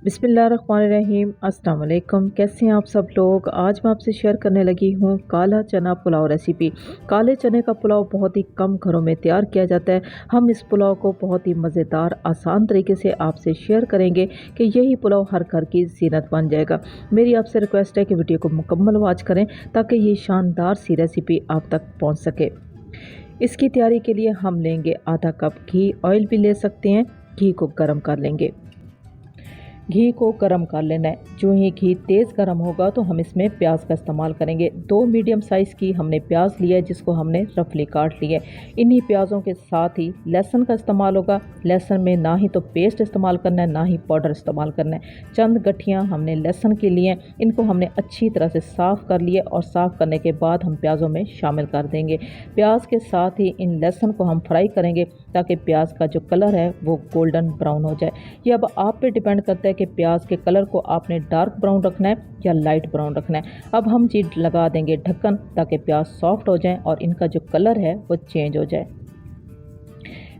बिस्मिल्लाहिर्रहमानिर्रहीम। अस्सलाम वालेकुम। कैसे हैं आप सब लोग। आज मैं आपसे शेयर करने लगी हूँ काला चना पुलाव रेसिपी। काले चने का पुलाव बहुत ही कम घरों में तैयार किया जाता है। हम इस पुलाव को बहुत ही मज़ेदार आसान तरीके से आपसे शेयर करेंगे कि यही पुलाव हर घर की ज़ीनत बन जाएगा। मेरी आपसे रिक्वेस्ट है कि वीडियो को मुकम्मल वॉच करें ताकि ये शानदार सी रेसिपी आप तक पहुँच सके। इसकी तैयारी के लिए हम लेंगे आधा कप घी, ऑयल भी ले सकते हैं। घी को गर्म कर लेंगे। घी को गर्म कर लेना है। जो ही घी तेज़ गर्म होगा तो हम इसमें प्याज का इस्तेमाल करेंगे। 2 मीडियम साइज़ की हमने प्याज लिया है जिसको हमने रफली काट लिया है। इन्हीं प्याज़ों के साथ ही लहसुन का इस्तेमाल होगा। लहसुन में ना ही तो पेस्ट इस्तेमाल करना है ना ही पाउडर इस्तेमाल करना है। चंद गठियाँ हमने लहसुन की लिए हैं। इनको हमने अच्छी तरह से साफ़ कर लिया और साफ़ करने के बाद हम प्याज़ों में शामिल कर देंगे। प्याज के साथ ही इन लहसुन को हम फ्राई करेंगे ताकि प्याज का जो कलर है वो गोल्डन ब्राउन हो जाए। ये अब आप पे डिपेंड करता है कि प्याज के कलर को आपने डार्क ब्राउन रखना है या लाइट ब्राउन रखना है। अब हम जी लगा देंगे ढक्कन ताकि प्याज सॉफ्ट हो जाए और इनका जो कलर है वो चेंज हो जाए।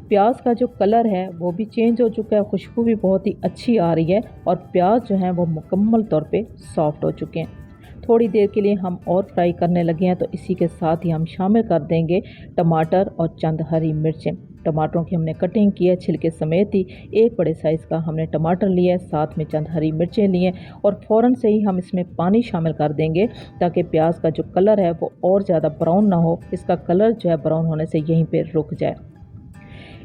प्याज का जो कलर है वो भी चेंज हो चुका है, खुशबू भी बहुत ही अच्छी आ रही है और प्याज जो है वो मुकम्मल तौर पे सॉफ्ट हो चुके हैं। थोड़ी देर के लिए हम और फ्राई करने लगे हैं तो इसी के साथ ही हम शामिल कर देंगे टमाटर और चंद हरी मिर्चें। टमाटरों की हमने कटिंग की है छिलके समेत ही। एक बड़े साइज़ का हमने टमाटर लिया है, साथ में चंद हरी मिर्चें लिए और फ़ौरन से ही हम इसमें पानी शामिल कर देंगे ताकि प्याज का जो कलर है वो और ज़्यादा ब्राउन ना हो। इसका कलर जो है ब्राउन होने से यहीं पर रुक जाए।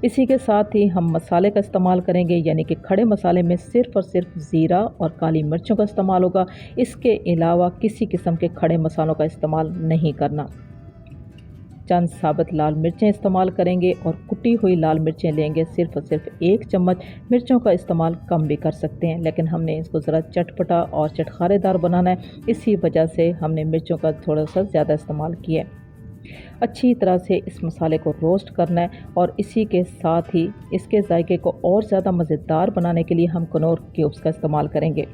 इसी के साथ ही हम मसाले का इस्तेमाल करेंगे, यानी कि खड़े मसाले में सिर्फ़ और सिर्फ ज़ीरा और काली मिर्चों का इस्तेमाल होगा। इसके अलावा किसी किस्म के खड़े मसालों का इस्तेमाल नहीं करना। चंद साबुत लाल मिर्चें इस्तेमाल करेंगे और कुटी हुई लाल मिर्चें लेंगे सिर्फ़ और सिर्फ 1 चम्मच। मिर्चों का इस्तेमाल कम भी कर सकते हैं लेकिन हमने इसको ज़रा चटपटा और चटखारेदार बनाना है, इसी वजह से हमने मिर्चों का थोड़ा सा ज़्यादा इस्तेमाल किया है। अच्छी तरह से इस मसाले को रोस्ट करना है और इसी के साथ ही इसके जायके को और ज़्यादा मज़ेदार बनाने के लिए हम कनौर क्यूब्स का इस्तेमाल करेंगे।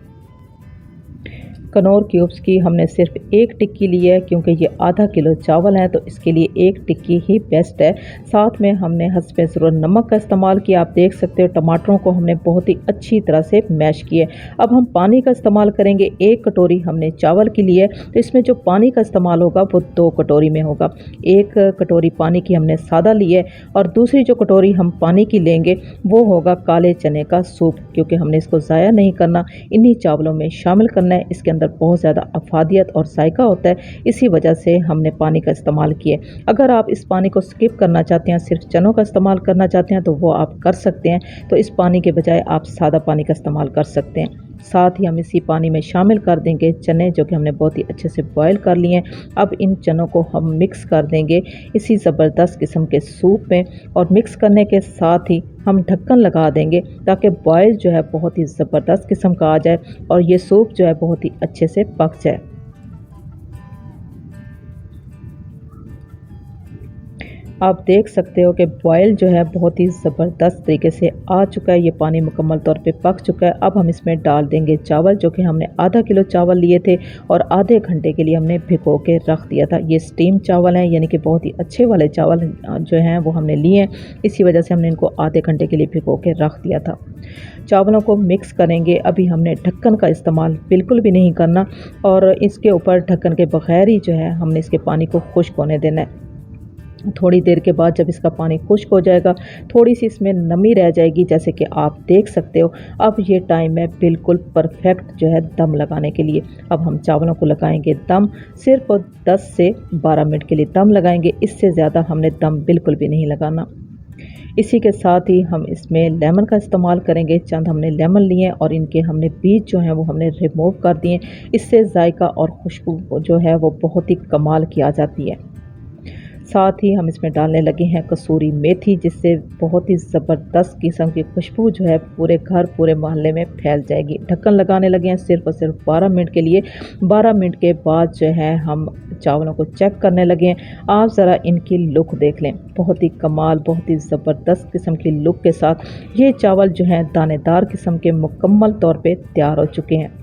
कनौर क्यूब्स की हमने सिर्फ 1 टिक्की ली है क्योंकि ये आधा किलो चावल हैं तो इसके लिए 1 टिक्की ही बेस्ट है। साथ में हमने हस्बे ज़रूरत नमक का इस्तेमाल किया। आप देख सकते हो टमाटरों को हमने बहुत ही अच्छी तरह से मैश किया। अब हम पानी का इस्तेमाल करेंगे। 1 कटोरी हमने चावल की ली है तो इसमें जो पानी का इस्तेमाल होगा वो 2 कटोरी में होगा। 1 कटोरी पानी की हमने सादा ली है और दूसरी जो कटोरी हम पानी की लेंगे वो होगा काले चने का सूप, क्योंकि हमने इसको ज़ाया नहीं करना, इन्हीं चावलों में शामिल करना है। इसके अंदर बहुत ज़्यादा अफादियत और जायका होता है, इसी वजह से हमने पानी का इस्तेमाल किया। अगर आप इस पानी को स्किप करना चाहते हैं, सिर्फ चनों का इस्तेमाल करना चाहते हैं तो वो आप कर सकते हैं। तो इस पानी के बजाय आप सादा पानी का इस्तेमाल कर सकते हैं। साथ ही हम इसी पानी में शामिल कर देंगे चने जो कि हमने बहुत ही अच्छे से बॉयल कर लिए हैं। अब इन चनों को हम मिक्स कर देंगे इसी ज़बरदस्त किस्म के सूप में और मिक्स करने के साथ ही हम ढक्कन लगा देंगे ताकि बॉयल जो है बहुत ही ज़बरदस्त किस्म का आ जाए और ये सूप जो है बहुत ही अच्छे से पक जाए। आप देख सकते हो कि बॉयल जो है बहुत ही ज़बरदस्त तरीके से आ चुका है। ये पानी मुकम्मल तौर पे पक चुका है। अब हम इसमें डाल देंगे चावल जो कि हमने आधा किलो चावल लिए थे और आधे घंटे के लिए हमने भिगो के रख दिया था। ये स्टीम चावल हैं, यानी कि बहुत ही अच्छे वाले चावल जो हैं वो हमने लिए हैं, इसी वजह से हमने इनको आधे घंटे के लिए भिगो के रख दिया था। चावलों को मिक्स करेंगे। अभी हमने ढक्कन का इस्तेमाल बिल्कुल भी नहीं करना और इसके ऊपर ढक्कन के बगैर ही जो है हमने इसके पानी को खुश्क होने देना है। थोड़ी देर के बाद जब इसका पानी खुश्क हो जाएगा, थोड़ी सी इसमें नमी रह जाएगी जैसे कि आप देख सकते हो। अब ये टाइम है बिल्कुल परफेक्ट जो है दम लगाने के लिए। अब हम चावलों को लगाएंगे दम, सिर्फ 10 से 12 मिनट के लिए दम लगाएंगे, इससे ज़्यादा हमने दम बिल्कुल भी नहीं लगाना। इसी के साथ ही हम इसमें लेमन का इस्तेमाल करेंगे। चंद हमने लेमन लिए और इनके हमने बीज जो हैं वो हमने रिमूव कर दिए। इससे जायका और खुशबू जो है वो बहुत ही कमाल की आ जाती है। साथ ही हम इसमें डालने लगे हैं कसूरी मेथी, जिससे बहुत ही ज़बरदस्त किस्म की खुशबू जो है पूरे घर पूरे मोहल्ले में फैल जाएगी। ढक्कन लगाने लगे हैं सिर्फ और सिर्फ 12 मिनट के लिए। 12 मिनट के बाद जो है हम चावलों को चेक करने लगे हैं। आप ज़रा इनकी लुक देख लें, बहुत ही कमाल, बहुत ही ज़बरदस्त किस्म की लुक के साथ ये चावल जो हैं दानेदार किस्म के मुकम्मल तौर पर तैयार हो चुके हैं।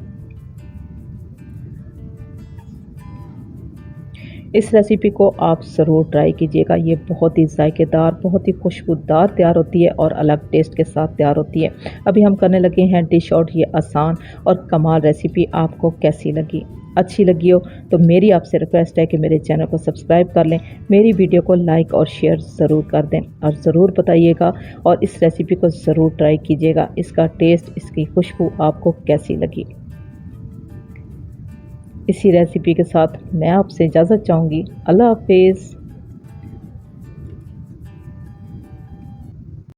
इस रेसिपी को आप ज़रूर ट्राई कीजिएगा। ये बहुत ही जायकेदार, बहुत ही खुशबूदार तैयार होती है और अलग टेस्ट के साथ तैयार होती है। अभी हम करने लगे हैं डिश आउट। ये आसान और कमाल रेसिपी आपको कैसी लगी? अच्छी लगी हो तो मेरी आपसे रिक्वेस्ट है कि मेरे चैनल को सब्सक्राइब कर लें, मेरी वीडियो को लाइक और शेयर ज़रूर कर दें और ज़रूर बताइएगा और इस रेसिपी को ज़रूर ट्राई कीजिएगा। इसका टेस्ट, इसकी खुशबू आपको कैसी लगी? इसी रेसिपी के साथ मैं आपसे इजाज़त चाहूँगी। अल्लाह हाफ़िज़।